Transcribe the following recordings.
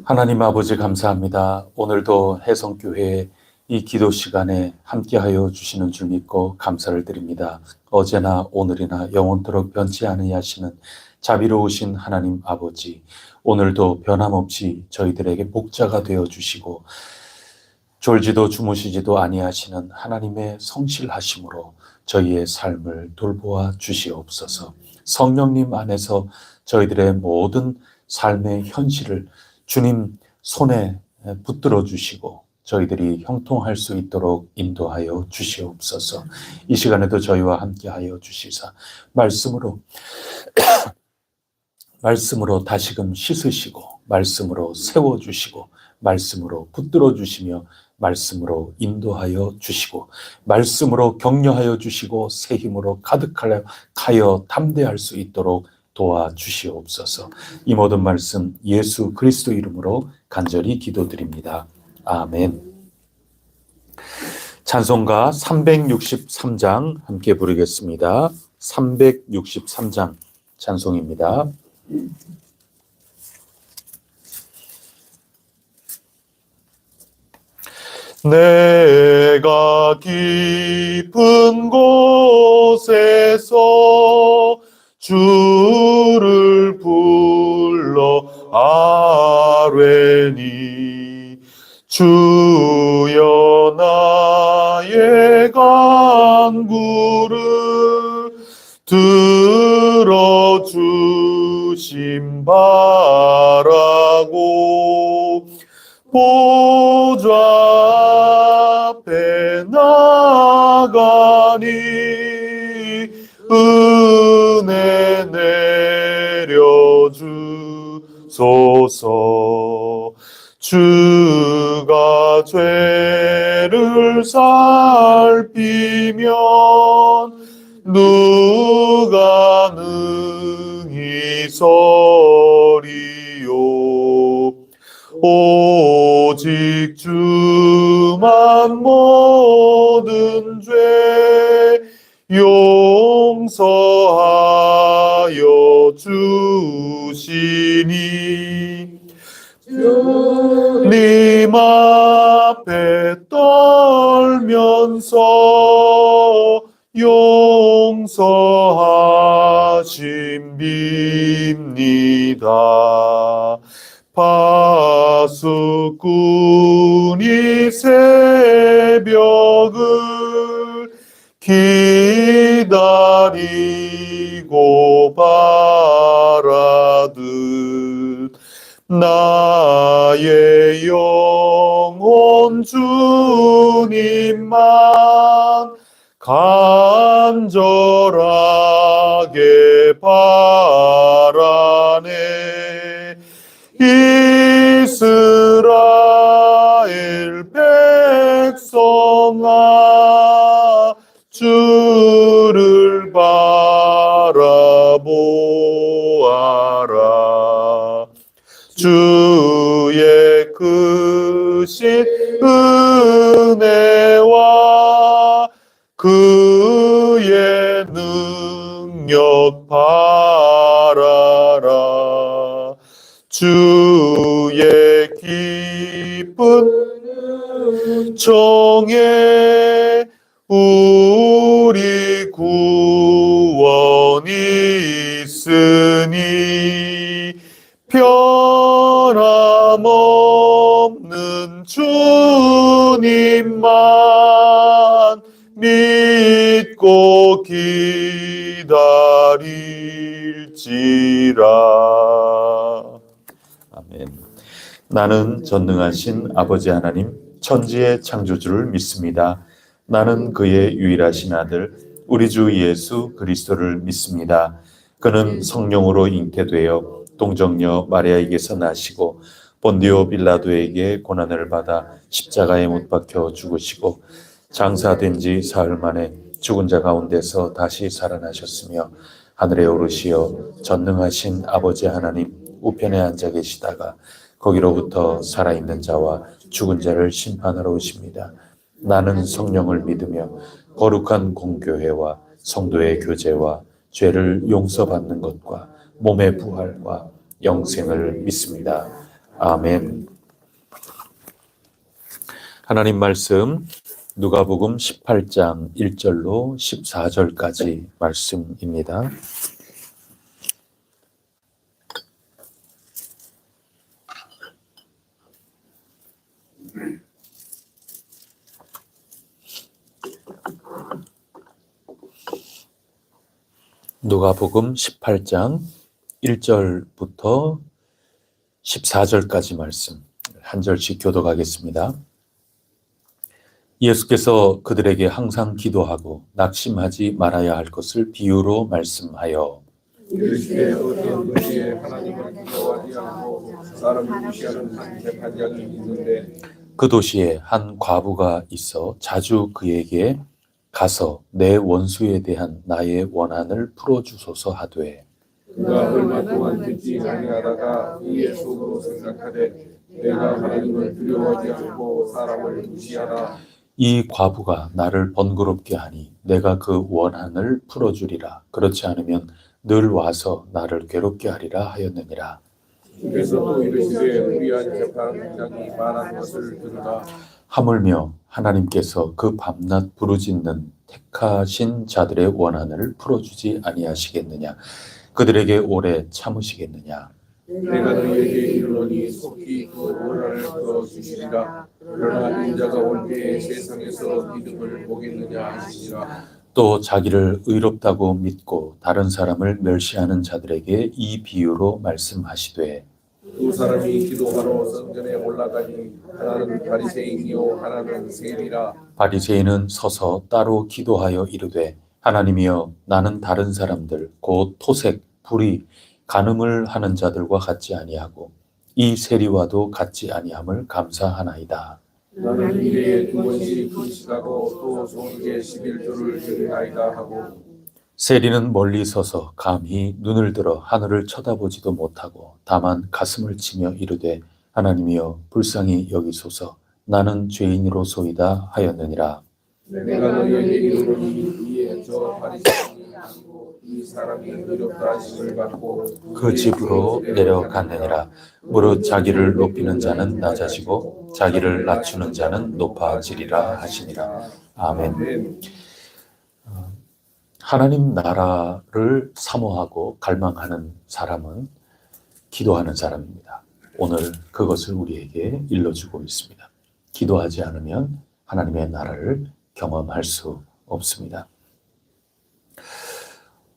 하나님 아버지 감사합니다. 오늘도 해성교회의 이 기도 시간에 함께하여 주시는 줄 믿고 감사를 드립니다. 어제나 오늘이나 영원토록 변치 아니하시는 자비로우신 하나님 아버지, 오늘도 변함없이 저희들에게 목자가 되어 주시고 졸지도 주무시지도 아니하시는 하나님의 성실하심으로 저희의 삶을 돌보아 주시옵소서. 성령님 안에서 저희들의 모든 삶의 현실을 주님 손에 붙들어 주시고 저희들이 형통할 수 있도록 인도하여 주시옵소서. 이 시간에도 저희와 함께하여 주시사 말씀으로 다시금 씻으시고 말씀으로 세워주시고 말씀으로 붙들어 주시며 말씀으로 인도하여 주시고 말씀으로 격려하여 주시고 새 힘으로 가득하여 담대할 수 있도록 도와주시옵소서. 이 모든 말씀 예수 그리스도 이름으로 간절히 기도드립니다. 아멘. 찬송가 363장 함께 부르겠습니다. 363장 찬송입니다. 내가 깊은 곳에서 주를 불러 아뢰니 주여 나의 간구를 들어주심 바라고 보좌 앞에 나가니 은혜 내려주소서. 주가 죄를 살피면 누가 능히 서리요. 오직 주만 모든 죄 용서하여 주시니 주님 앞에 떨면서 용서하심 빕니다. 파수꾼이 새벽을 기다리고 바라듯 나의 영혼 주님만 간절하게 바라네. 이스라엘 백성아 주를 바라보아라. 주의 크신 은혜와 그의 능력 바라라. 주의 깊은 정에 우리 구원이 있으니 변함없는 주님만 믿고 기다릴지라. 아멘. 나는 전능하신 아버지 하나님 천지의 창조주를 믿습니다. 나는 그의 유일하신 아들 우리 주 예수 그리스도를 믿습니다. 그는 성령으로 잉태되어 동정녀 마리아에게서 나시고 본디오 빌라도에게 고난을 받아 십자가에 못 박혀 죽으시고 장사된 지 사흘 만에 죽은 자 가운데서 다시 살아나셨으며 하늘에 오르시어 전능하신 아버지 하나님 우편에 앉아 계시다가 거기로부터 살아있는 자와 죽은 자를 심판하러 오십니다. 나는 성령을 믿으며 거룩한 공교회와 성도의 교제와 죄를 용서받는 것과 몸의 부활과 영생을 믿습니다. 아멘. 하나님 말씀 누가복음 18장 1절로 14절까지 말씀입니다. 누가복음 18장 1절부터 14절까지 말씀 한 절씩 교독하겠습니다. 예수께서 그들에게 항상 기도하고 낙심하지 말아야 할 것을 비유로 말씀하여 이르시되 어떤 도시에 하나님을 기도하지 않고 사람을 무시하는 한 재판장이 있는데 그 도시에 한 과부가 있어 자주 그에게 가서 내 원수에 대한 나의 원한을 풀어주소서 하되 그가 얼마 동안 듣지 아니하다가 그의 속으로 생각하되 내가 하나님을 두려워하지 않고 사람을 무시하라. 이 과부가 나를 번거롭게 하니 내가 그 원한을 풀어주리라. 그렇지 않으면 늘 와서 나를 괴롭게 하리라 하였느니라. 주께서 또 이르시되 위한 재판장이 말한 것을 들으라. 하물며 하나님께서 그 밤낮 부르짖는 택하신 자들의 원한을 풀어주지 아니하시겠느냐. 그들에게 오래 참으시겠느냐. 내가 너희에게 이르노니 속히 그 원한을 풀어주시리라. 그러나 인자가 올 때에 세상에서 믿음을 보겠느냐 하시니라. 또 자기를 의롭다고 믿고 다른 사람을 멸시하는 자들에게 이 비유로 말씀하시되 두 사람이 기도하러 성전에 올라가니 하나는 바리새인이요 하나는 세리라. 바리새인은 서서 따로 기도하여 이르되 하나님이여 나는 다른 사람들 곧 토색, 불의, 간음을 하는 자들과 같지 아니하고 이 세리와도 같지 아니함을 감사하나이다. 나는 일에 2번씩 금식하고 또 손에 11조를 드리나이다 하고 세리는 멀리 서서 감히 눈을 들어 하늘을 쳐다보지도 못하고 다만 가슴을 치며 이르되 하나님이여 불쌍히 여기소서 나는 죄인이로소이다 하였느니라. 내가 너희에게 이르노니 이에 저 바리새인이 아니고 이 사람이 의롭다 하심을 받고 그 집으로 내려갔느니라. 무릇 자기를 높이는 자는 낮아지고 자기를 낮추는 자는 높아지리라 하시니라. 아멘. 하나님 나라를 사모하고 갈망하는 사람은 기도하는 사람입니다. 오늘 그것을 우리에게 일러주고 있습니다. 기도하지 않으면 하나님의 나라를 경험할 수 없습니다.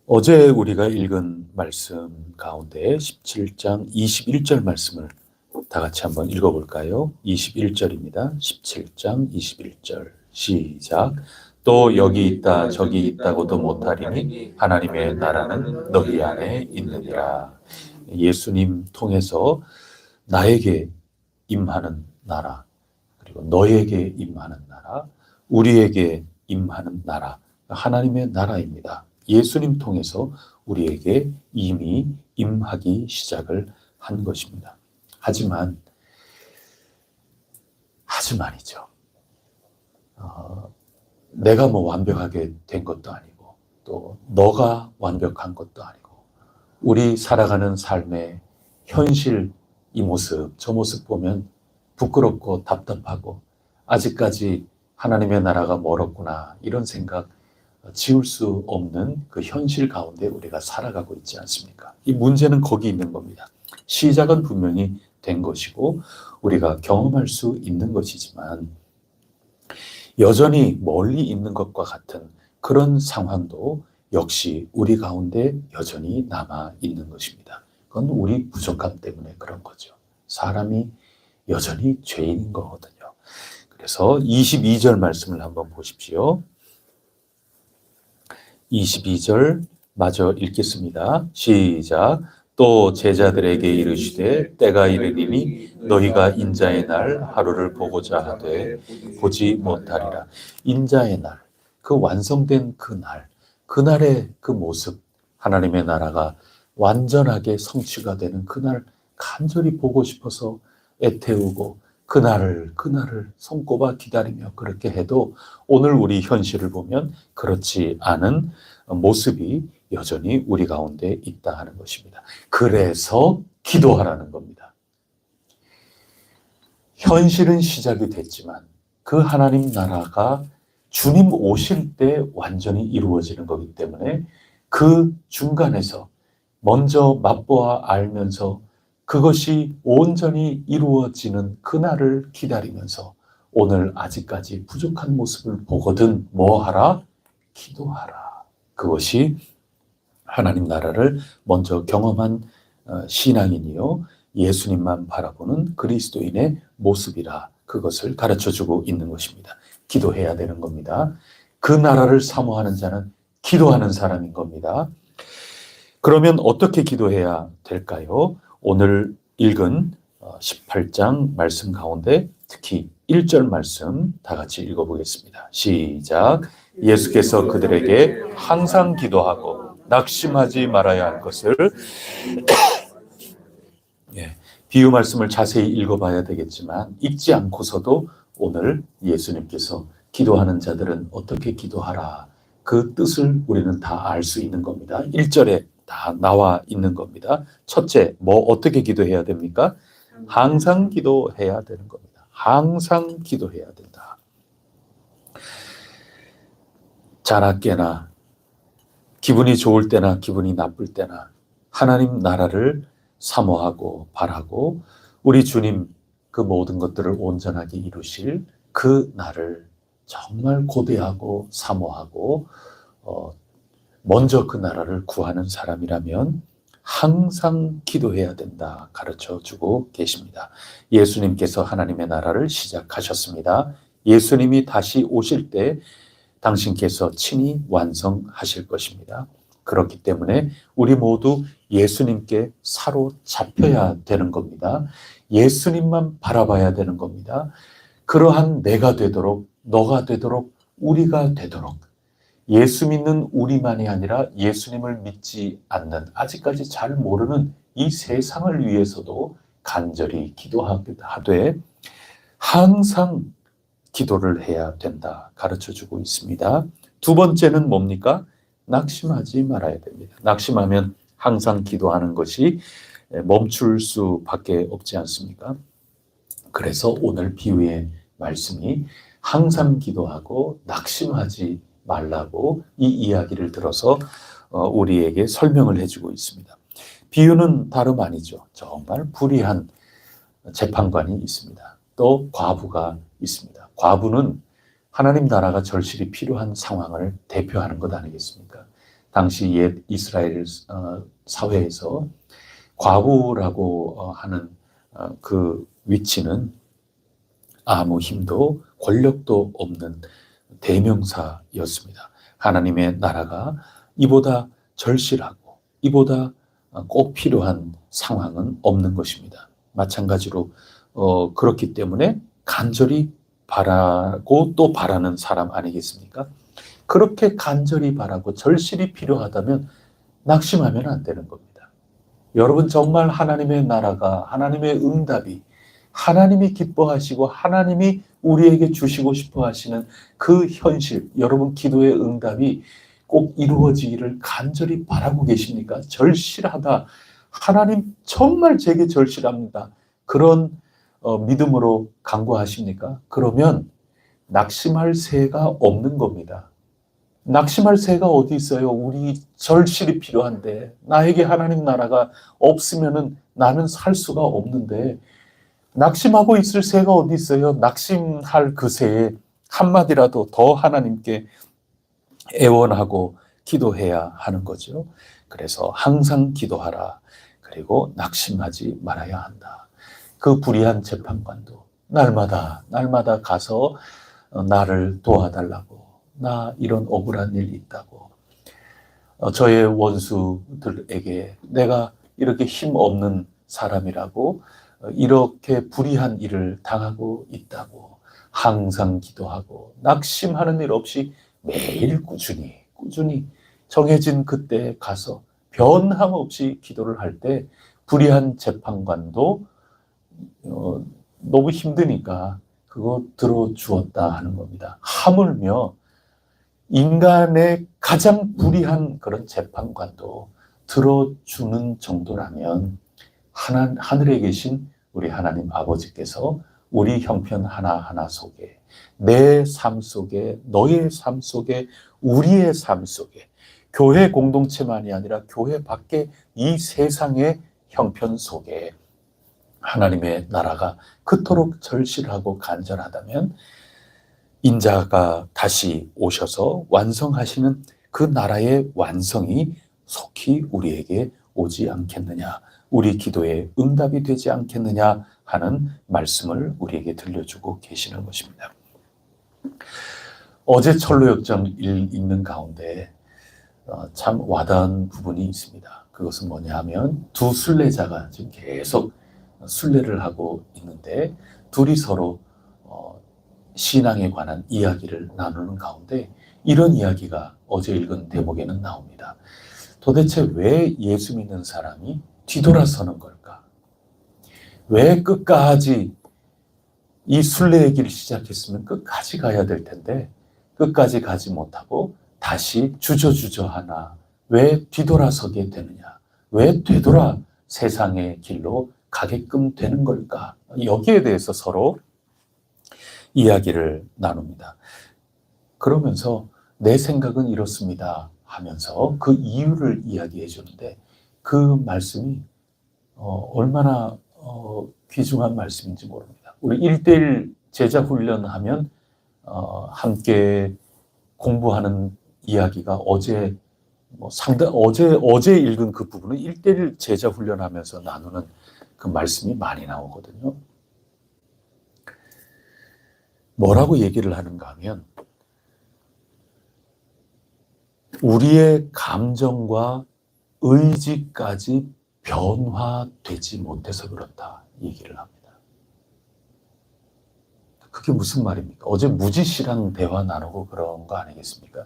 어제 우리가 읽은 말씀 가운데 17장 21절 말씀을 다 같이 한번 읽어볼까요? 21절입니다. 17장 21절 시작. 또 여기 있다 저기 있다고도 못하리니 하나님의 나라는 너희 안에 있느니라. 예수님 통해서 나에게 임하는 나라, 그리고 너에게 임하는 나라, 우리에게 임하는 나라, 하나님의 나라입니다. 예수님 통해서 우리에게 이미 임하기 시작을 한 것입니다. 하지만이죠. 내가 뭐 완벽하게 된 것도 아니고 또 너가 완벽한 것도 아니고 우리 살아가는 삶의 현실 이 모습, 저 모습 보면 부끄럽고 답답하고 아직까지 하나님의 나라가 멀었구나 이런 생각 지울 수 없는 그 현실 가운데 우리가 살아가고 있지 않습니까? 이 문제는 거기 있는 겁니다. 시작은 분명히 된 것이고 우리가 경험할 수 있는 것이지만 여전히 멀리 있는 것과 같은 그런 상황도 역시 우리 가운데 여전히 남아 있는 것입니다. 그건 우리 부족함 때문에 그런 거죠. 사람이 여전히 죄인인 거거든요. 그래서 22절 말씀을 한번 보십시오. 22절 마저 읽겠습니다. 시작. 또 제자들에게 이르시되 때가 이르리니 너희가 인자의 날 하루를 보고자 하되 보지 못하리라. 인자의 날, 그 완성된 그 날, 그날의 그 모습, 하나님의 나라가 완전하게 성취가 되는 그날 간절히 보고 싶어서 애태우고 그날을 손꼽아 기다리며 그렇게 해도 오늘 우리 현실을 보면 그렇지 않은 모습이 여전히 우리 가운데 있다 하는 것입니다. 그래서 기도하라는 겁니다. 현실은 시작이 됐지만 그 하나님 나라가 주님 오실 때 완전히 이루어지는 거기 때문에 그 중간에서 먼저 맛보아 알면서 그것이 온전히 이루어지는 그날을 기다리면서 오늘 아직까지 부족한 모습을 보거든 뭐하라? 기도하라. 그것이 하나님 나라를 먼저 경험한 신앙인이요 예수님만 바라보는 그리스도인의 모습이라 그것을 가르쳐주고 있는 것입니다. 기도해야 되는 겁니다. 그 나라를 사모하는 자는 기도하는 사람인 겁니다. 그러면 어떻게 기도해야 될까요? 오늘 읽은 18장 말씀 가운데 특히 1절 말씀 다 같이 읽어보겠습니다. 시작. 예수께서 그들에게 항상 기도하고 낙심하지 말아야 할 것을 비유 말씀을 자세히 읽어봐야 되겠지만 읽지 않고서도 오늘 예수님께서 기도하는 자들은 어떻게 기도하라 그 뜻을 우리는 다 알 수 있는 겁니다. 1절에 다 나와 있는 겁니다. 첫째, 뭐 어떻게 기도해야 됩니까? 항상 기도해야 되는 겁니다. 항상 기도해야 된다. 자나깨나 기분이 좋을 때나 기분이 나쁠 때나 하나님 나라를 사모하고 바라고 우리 주님 그 모든 것들을 온전하게 이루실 그 날을 정말 고대하고 사모하고 먼저 그 나라를 구하는 사람이라면 항상 기도해야 된다 가르쳐 주고 계십니다. 예수님께서 하나님의 나라를 시작하셨습니다. 예수님이 다시 오실 때 당신께서 친히 완성하실 것입니다. 그렇기 때문에 우리 모두 예수님께 사로잡혀야 되는 겁니다. 예수님만 바라봐야 되는 겁니다. 그러한 내가 되도록, 너가 되도록, 우리가 되도록 예수 믿는 우리만이 아니라 예수님을 믿지 않는 아직까지 잘 모르는 이 세상을 위해서도 간절히 기도하되 항상 기도를 해야 된다 가르쳐주고 있습니다. 두 번째는 뭡니까? 낙심하지 말아야 됩니다. 낙심하면 항상 기도하는 것이 멈출 수밖에 없지 않습니까? 그래서 오늘 비유의 말씀이 항상 기도하고 낙심하지 말라고 이 이야기를 들어서 우리에게 설명을 해주고 있습니다. 비유는 다름 아니죠. 정말 불의한 재판관이 있습니다. 또 과부가 있습니다. 과부는 하나님 나라가 절실히 필요한 상황을 대표하는 것 아니겠습니까? 당시 옛 이스라엘 사회에서 과부라고 하는 그 위치는 아무 힘도 권력도 없는 대명사였습니다. 하나님의 나라가 이보다 절실하고 이보다 꼭 필요한 상황은 없는 것입니다. 마찬가지로 그렇기 때문에 간절히 바라고 또 바라는 사람 아니겠습니까? 그렇게 간절히 바라고 절실히 필요하다면 낙심하면 안 되는 겁니다. 여러분 정말 하나님의 나라가 하나님의 응답이 하나님이 기뻐하시고 하나님이 우리에게 주시고 싶어 하시는 그 현실 여러분 기도의 응답이 꼭 이루어지기를 간절히 바라고 계십니까? 절실하다. 하나님 정말 제게 절실합니다. 그런 믿음으로 간구하십니까? 그러면 낙심할 새가 없는 겁니다. 낙심할 새가 어디 있어요? 우리 절실히 필요한데 나에게 하나님 나라가 없으면은 나는 살 수가 없는데 낙심하고 있을 새가 어디 있어요? 낙심할 그 새에 한마디라도 더 하나님께 애원하고 기도해야 하는 거죠. 그래서 항상 기도하라. 그리고 낙심하지 말아야 한다. 그 불의한 재판관도 날마다 가서 나를 도와달라고 나 이런 억울한 일이 있다고 저의 원수들에게 내가 이렇게 힘없는 사람이라고 이렇게 불의한 일을 당하고 있다고 항상 기도하고 낙심하는 일 없이 매일 꾸준히 정해진 그때에 가서 변함없이 기도를 할 때 불의한 재판관도 너무 힘드니까 그거 들어주었다 하는 겁니다. 하물며 인간의 가장 불의한 그런 재판관도 들어주는 정도라면 하늘에 계신 우리 하나님 아버지께서 우리 형편 하나하나 속에, 내 삶 속에, 너의 삶 속에, 우리의 삶 속에, 교회 공동체만이 아니라 교회 밖에 이 세상의 형편 속에 하나님의 나라가 그토록 절실하고 간절하다면 인자가 다시 오셔서 완성하시는 그 나라의 완성이 속히 우리에게 오지 않겠느냐, 우리 기도에 응답이 되지 않겠느냐 하는 말씀을 우리에게 들려주고 계시는 것입니다. 어제 철로역정 읽는 가운데 참 와닿은 부분이 있습니다. 그것은 뭐냐 하면 두 순례자가 지금 계속 순례를 하고 있는데 둘이 서로 신앙에 관한 이야기를 나누는 가운데 이런 이야기가 어제 읽은 대목에는 나옵니다. 도대체 왜 예수 믿는 사람이 뒤돌아서는 걸까? 왜 끝까지 이 순례의 길을 시작했으면 끝까지 가야 될 텐데 끝까지 가지 못하고 다시 주저주저하나? 왜 뒤돌아서게 되느냐? 왜 되돌아 세상의 길로 가게끔 되는 걸까? 여기에 대해서 서로 이야기를 나눕니다. 그러면서 내 생각은 이렇습니다 하면서 그 이유를 이야기해 주는데 그 말씀이 얼마나 귀중한 말씀인지 모릅니다. 우리 1:1 제자 훈련하면 함께 공부하는 이야기가 어제 어제 읽은 그 부분은 1:1 제자 훈련하면서 나누는 그 말씀이 많이 나오거든요. 뭐라고 얘기를 하는가 하면 우리의 감정과 의지까지 변화되지 못해서 그렇다 얘기를 합니다. 그게 무슨 말입니까? 어제 무지 씨랑 대화 나누고 그런 거 아니겠습니까?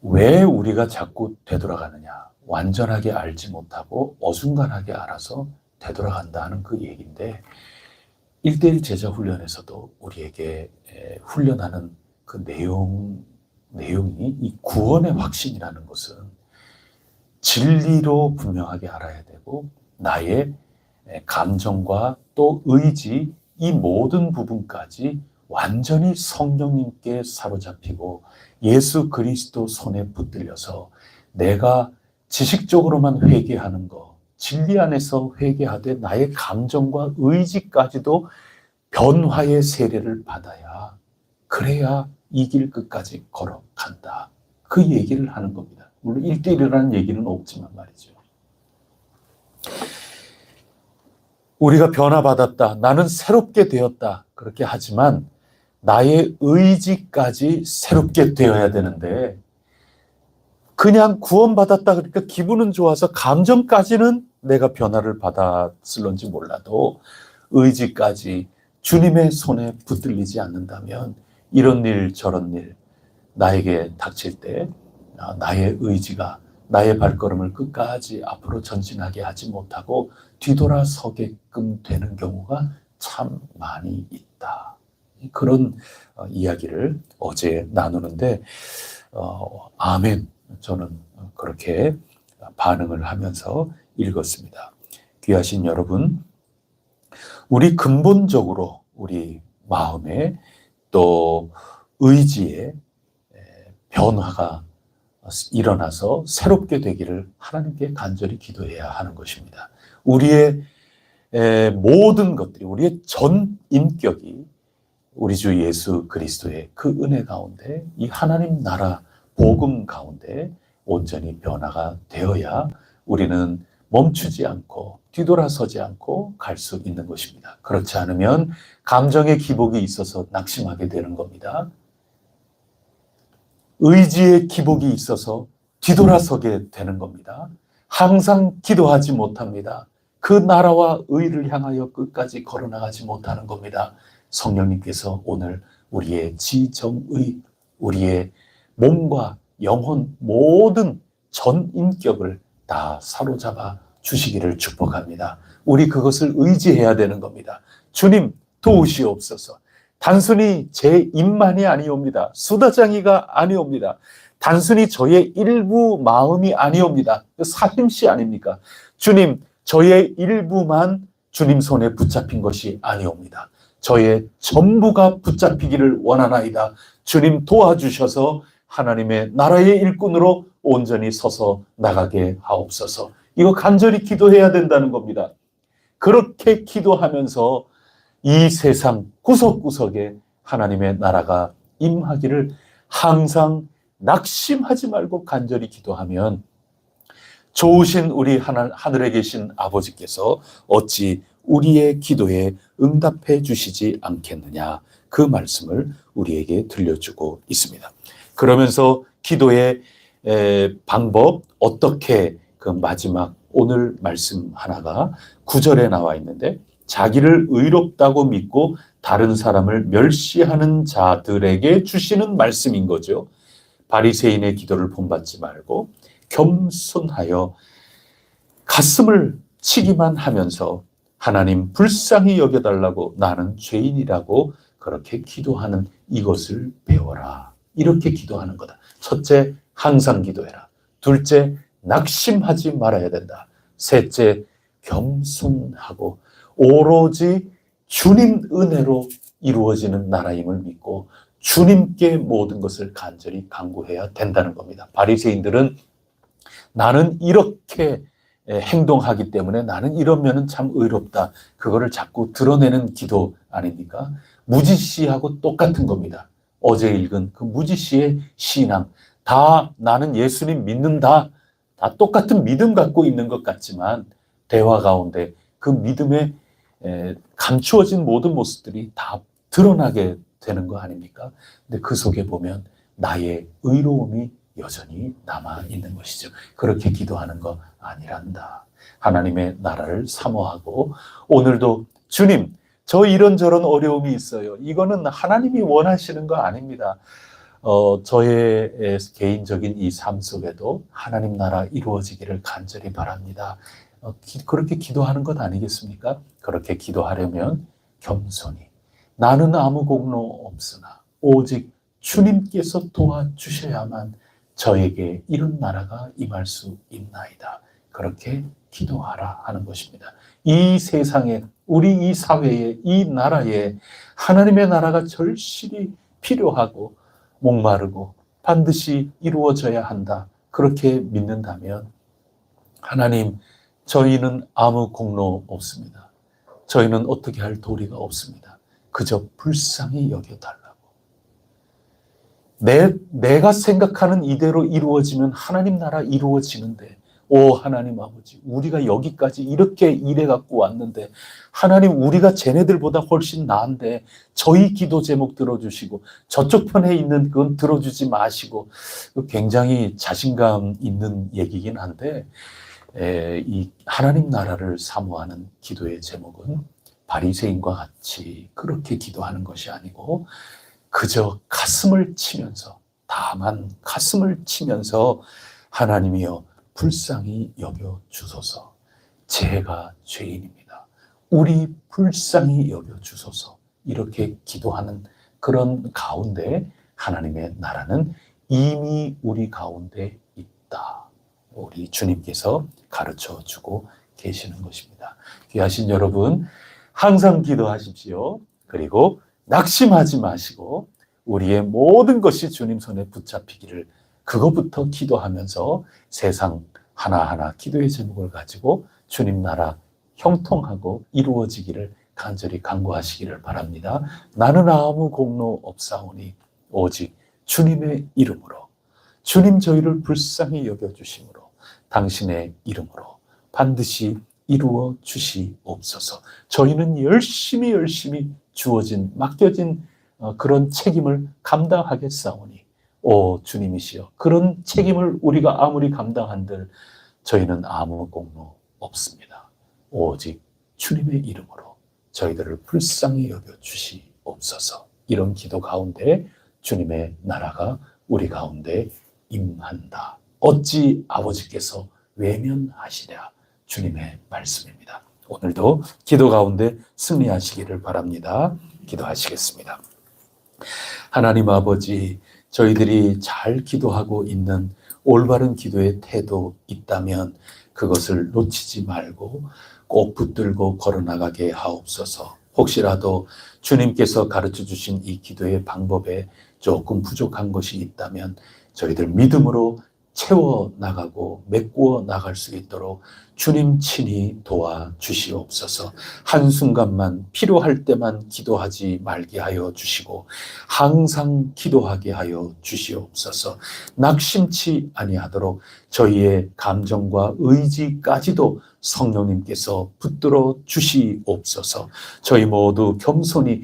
왜 우리가 자꾸 되돌아가느냐? 완전하게 알지 못하고 어중간하게 알아서 되돌아간다는 그 얘기인데 1:1 제자 훈련에서도 우리에게 훈련하는 그 내용이 이 구원의 확신이라는 것은 진리로 분명하게 알아야 되고 나의 감정과 또 의지 이 모든 부분까지 완전히 성령님께 사로잡히고 예수 그리스도 손에 붙들려서 내가 지식적으로만 회개하는 거, 진리 안에서 회개하되 나의 감정과 의지까지도 변화의 세례를 받아야 그래야 이 길 끝까지 걸어간다. 그 얘기를 하는 겁니다. 물론 1:1이라는 얘기는 없지만 말이죠. 우리가 변화받았다. 나는 새롭게 되었다. 그렇게 하지만 나의 의지까지 새롭게 되어야 되는데 그냥 구원받았다 그러니까 기분은 좋아서 감정까지는 내가 변화를 받았을런지 몰라도 의지까지 주님의 손에 붙들리지 않는다면 이런 일 저런 일 나에게 닥칠 때 나의 의지가 나의 발걸음을 끝까지 앞으로 전진하게 하지 못하고 뒤돌아서게끔 되는 경우가 참 많이 있다. 그런 이야기를 어제 나누는데 아멘, 저는 그렇게 반응을 하면서 읽었습니다. 귀하신 여러분, 우리 근본적으로 우리 마음에 또 의지에 변화가 일어나서 새롭게 되기를 하나님께 간절히 기도해야 하는 것입니다. 우리의 모든 것들이, 우리의 전 인격이 우리 주 예수 그리스도의 그 은혜 가운데 이 하나님 나라 복음 가운데 온전히 변화가 되어야 우리는 멈추지 않고 뒤돌아서지 않고 갈 수 있는 것입니다. 그렇지 않으면 감정의 기복이 있어서 낙심하게 되는 겁니다. 의지의 기복이 있어서 뒤돌아서게 되는 겁니다. 항상 기도하지 못합니다. 그 나라와 의를 향하여 끝까지 걸어나가지 못하는 겁니다. 성령님께서 오늘 우리의 지정의, 우리의 몸과 영혼 모든 전 인격을 다 사로잡아 주시기를 축복합니다. 우리 그것을 의지해야 되는 겁니다. 주님 도우시옵소서. 단순히 제 입만이 아니옵니다. 수다장이가 아니옵니다. 단순히 저의 일부 마음이 아니옵니다. 살림씨 아닙니까? 주님, 저의 일부만 주님 손에 붙잡힌 것이 아니옵니다. 저의 전부가 붙잡히기를 원하나이다. 주님 도와주셔서 하나님의 나라의 일꾼으로 온전히 서서 나가게 하옵소서. 이거 간절히 기도해야 된다는 겁니다. 그렇게 기도하면서 이 세상 구석구석에 하나님의 나라가 임하기를 항상 낙심하지 말고 간절히 기도하면 좋으신 우리 하늘에 계신 아버지께서 어찌 우리의 기도에 응답해 주시지 않겠느냐, 그 말씀을 우리에게 들려주고 있습니다. 그러면서 기도의 방법, 어떻게, 그 마지막 오늘 말씀 하나가 9절에 나와 있는데, 자기를 의롭다고 믿고 다른 사람을 멸시하는 자들에게 주시는 말씀인 거죠. 바리새인의 기도를 본받지 말고 겸손하여 가슴을 치기만 하면서 하나님 불쌍히 여겨달라고, 나는 죄인이라고 그렇게 기도하는 이것을 배워라. 이렇게 기도하는 거다. 첫째, 항상 기도해라. 둘째, 낙심하지 말아야 된다. 셋째, 겸손하고 오로지 주님 은혜로 이루어지는 나라임을 믿고 주님께 모든 것을 간절히 간구해야 된다는 겁니다. 바리새인들은 나는 이렇게 행동하기 때문에 나는 이러면은 참 의롭다, 그거를 자꾸 드러내는 기도 아닙니까? 무지시하고 똑같은 겁니다. 어제 읽은 그 무지시의 신앙, 다 나는 예수님 믿는다, 다 똑같은 믿음 갖고 있는 것 같지만 대화 가운데 그 믿음에 감추어진 모든 모습들이 다 드러나게 되는 거 아닙니까? 근데 그 속에 보면 나의 의로움이 여전히 남아 있는 것이죠. 그렇게 기도하는 거 아니란다. 하나님의 나라를 사모하고 오늘도 주님, 저 이런저런 어려움이 있어요. 이거는 하나님이 원하시는 거 아닙니다. 저의 개인적인 이 삶 속에도 하나님 나라 이루어지기를 간절히 바랍니다. 그렇게 기도하는 것 아니겠습니까? 그렇게 기도하려면 겸손히, 나는 아무 공로 없으나 오직 주님께서 도와주셔야만 저에게 이런 나라가 임할 수 있나이다. 그렇게 기도하라 하는 것입니다. 이 세상에, 우리 이 사회에, 이 나라에 하나님의 나라가 절실히 필요하고 목마르고 반드시 이루어져야 한다. 그렇게 믿는다면 하나님, 저희는 아무 공로 없습니다. 저희는 어떻게 할 도리가 없습니다. 그저 불쌍히 여겨달라고. 내가 생각하는 이대로 이루어지면 하나님 나라 이루어지는데, 오 하나님 아버지, 우리가 여기까지 이렇게 일해 갖고 왔는데 하나님, 우리가 쟤네들보다 훨씬 나은데 저희 기도 제목 들어주시고 저쪽 편에 있는 그건 들어주지 마시고, 굉장히 자신감 있는 얘기긴 한데, 이 하나님 나라를 사모하는 기도의 제목은 바리새인과 같이 그렇게 기도하는 것이 아니고 그저 가슴을 치면서, 다만 가슴을 치면서 하나님이여 불쌍히 여겨 주소서. 제가 죄인입니다. 우리 불쌍히 여겨 주소서. 이렇게 기도하는 그런 가운데 하나님의 나라는 이미 우리 가운데 있다. 우리 주님께서 가르쳐 주고 계시는 것입니다. 귀하신 여러분, 항상 기도하십시오. 그리고 낙심하지 마시고 우리의 모든 것이 주님 손에 붙잡히기를, 그것부터 기도하면서 세상 하나하나 기도의 제목을 가지고 주님 나라 형통하고 이루어지기를 간절히 간구하시기를 바랍니다. 나는 아무 공로 없사오니 오직 주님의 이름으로, 주님 저희를 불쌍히 여겨주심으로 당신의 이름으로 반드시 이루어 주시옵소서. 저희는 열심히 주어진, 맡겨진 그런 책임을 감당하겠사오니 오 주님이시여, 그런 책임을 우리가 아무리 감당한들 저희는 아무 공로 없습니다. 오직 주님의 이름으로 저희들을 불쌍히 여겨 주시옵소서. 이런 기도 가운데 주님의 나라가 우리 가운데 임한다. 어찌 아버지께서 외면하시랴. 주님의 말씀입니다. 오늘도 기도 가운데 승리하시기를 바랍니다. 기도하시겠습니다. 하나님 아버지, 저희들이 잘 기도하고 있는 올바른 기도의 태도 있다면 그것을 놓치지 말고 꼭 붙들고 걸어나가게 하옵소서. 혹시라도 주님께서 가르쳐 주신 이 기도의 방법에 조금 부족한 것이 있다면 저희들 믿음으로 채워나가고 메꾸어 나갈 수 있도록 주님 친히 도와주시옵소서. 한순간만 필요할 때만 기도하지 말게 하여 주시고 항상 기도하게 하여 주시옵소서. 낙심치 아니하도록 저희의 감정과 의지까지도 성령님께서 붙들어 주시옵소서. 저희 모두 겸손히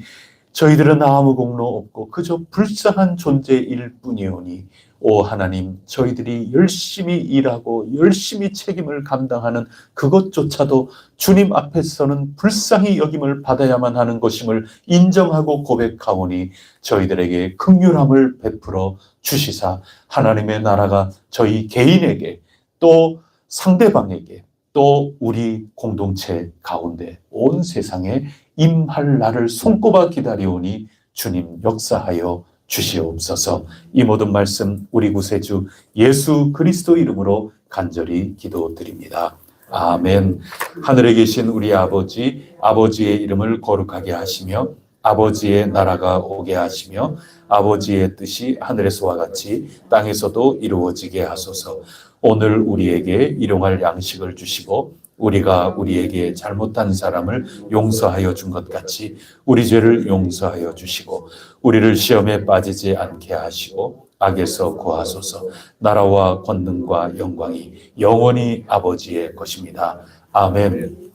저희들은 아무 공로 없고 그저 불쌍한 존재일 뿐이오니 오 하나님, 저희들이 열심히 일하고 열심히 책임을 감당하는 그것조차도 주님 앞에서는 불쌍히 여김을 받아야만 하는 것임을 인정하고 고백하오니 저희들에게 긍휼함을 베풀어 주시사 하나님의 나라가 저희 개인에게 또 상대방에게 또 우리 공동체 가운데 온 세상에 임할 날을 손꼽아 기다리오니 주님 역사하여 주시옵소서. 이 모든 말씀 우리 구세주 예수 그리스도 이름으로 간절히 기도드립니다. 아멘. 하늘에 계신 우리 아버지, 아버지의 이름을 거룩하게 하시며 아버지의 나라가 오게 하시며 아버지의 뜻이 하늘에서와 같이 땅에서도 이루어지게 하소서. 오늘 우리에게 일용할 양식을 주시고 우리가 우리에게 잘못한 사람을 용서하여 준 것 같이 우리 죄를 용서하여 주시고 우리를 시험에 빠지지 않게 하시고 악에서 구하소서. 나라와 권능과 영광이 영원히 아버지의 것입니다. 아멘.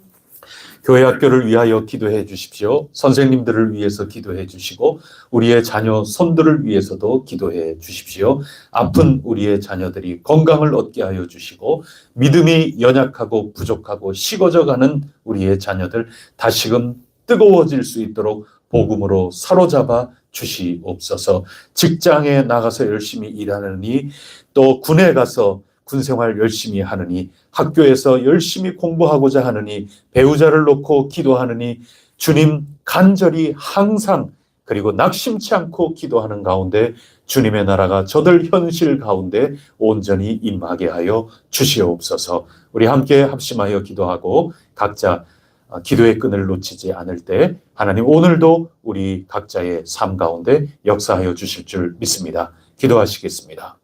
교회 학교를 위하여 기도해 주십시오. 선생님들을 위해서 기도해 주시고 우리의 자녀 손들을 위해서도 기도해 주십시오. 아픈 우리의 자녀들이 건강을 얻게 하여 주시고 믿음이 연약하고 부족하고 식어져가는 우리의 자녀들 다시금 뜨거워질 수 있도록 복음으로 사로잡아 주시옵소서. 직장에 나가서 열심히 일하느니 또 군에 가서 군생활 열심히 하느니 학교에서 열심히 공부하고자 하느니 배우자를 놓고 기도하느니 주님 간절히 항상 그리고 낙심치 않고 기도하는 가운데 주님의 나라가 저들 현실 가운데 온전히 임하게 하여 주시옵소서. 우리 함께 합심하여 기도하고 각자 기도의 끈을 놓치지 않을 때 하나님 오늘도 우리 각자의 삶 가운데 역사하여 주실 줄 믿습니다. 기도하시겠습니다.